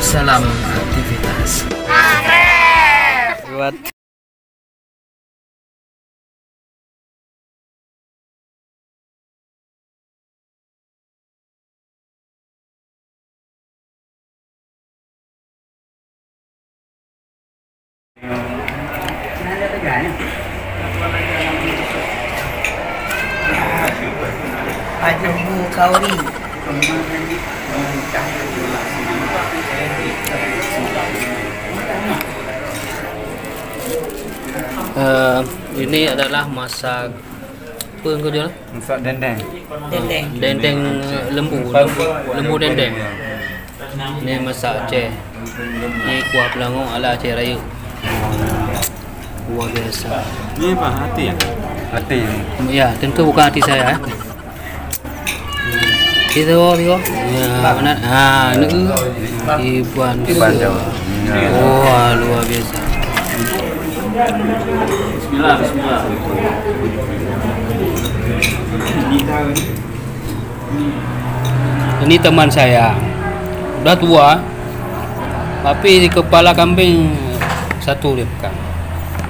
Salam aktivitas. Buat Ajubu kauri. ini adalah masak apa yang kau jual? Masak dendeng. Dendeng lembu dendeng. Ini masak Aceh. Ini kuah pelangong ala Aceh Raya. Luar biasa. Ini apa? Hati ya? Hati. Ya, tentu bukan hati saya. Itu ya, benar. Ini Ibuan Jawa. Wah, luar biasa. Bismillah. Ini teman saya, udah tua, tapi di kepala kambing satu dia pegang.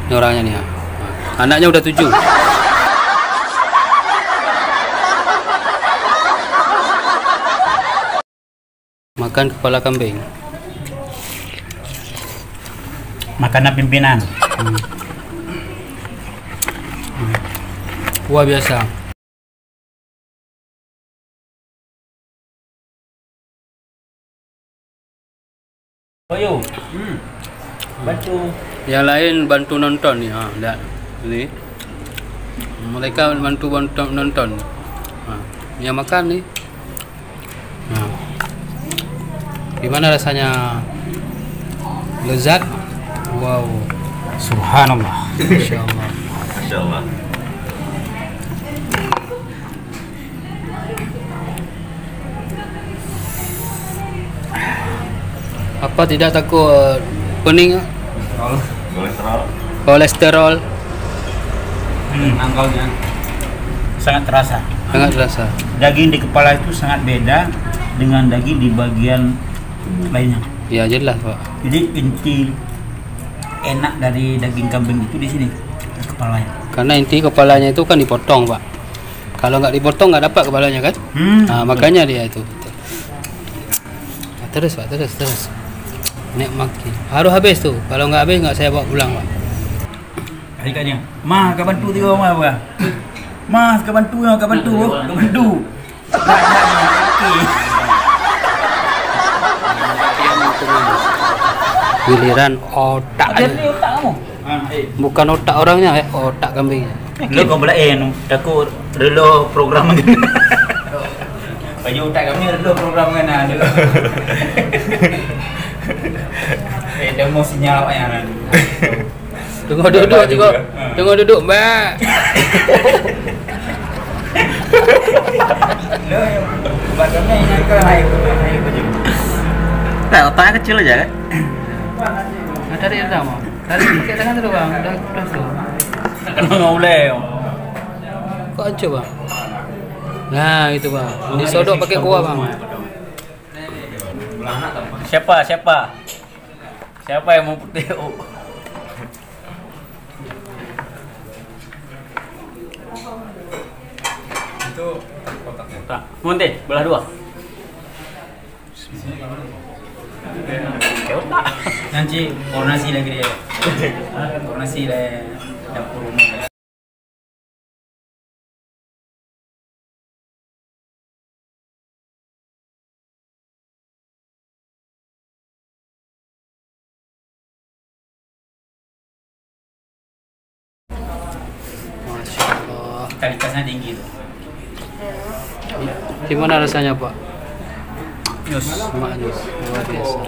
Ini orangnya nih, anaknya udah 7. Makan kepala kambing. Makanan pimpinan. Luar biasa. Ayo. Bantu. Yang lain bantu nonton nih, lihat ini. Mereka bantu nonton. Yang makan nih. Gimana rasanya? Lezat? Wow. Subhanallah. Masya Allah. Insyaallah. Apa tidak takut pening? Kolesterol. Angkalnya sangat terasa. Sangat terasa. Daging di kepala itu sangat beda dengan daging di bagian lainnya. Ya jelas Pak. Jadi inti enak dari daging kambing itu di sini, di kepalanya. Karena inti kepalanya itu kan dipotong Pak. Kalau nggak dipotong nggak dapat kepalanya kan? Makanya dia itu. Terus Pak, terus. Nikmati. Harus habis tuh. Kalau nggak habis nggak saya bawa pulang Pak. Adik-adiknya, mah kau bantu dia mah apa? Mas kau bantu. Giliran otak. Bukan otak orangnya, otak kambing. Lu kau belain, aku dulu program ni. Baju otak kami dulu program kan ada. Demo sinyal apa yang ada. Tengok duduk Mbak. Lo yang buat kami yang ke hai baju. Tak otak kecil aja kan? Dari sama. Dari pakai tangan dulu Bang. Udah tuh. Kena ngoleh. Kok aja Bang? Nah, itu Bang. Disodok pakai kuah Bang. Siapa yang mau putih? Itu kotaknya. Tak. Monte, belah 2. Otak. Nanti koordinasi lagi dia. Koordinasi lah dapur rumah. Masya Allah. Kualitasnya tinggi tuh. Gimana rasanya Pak? Yus. Maknyus. Luar biasa.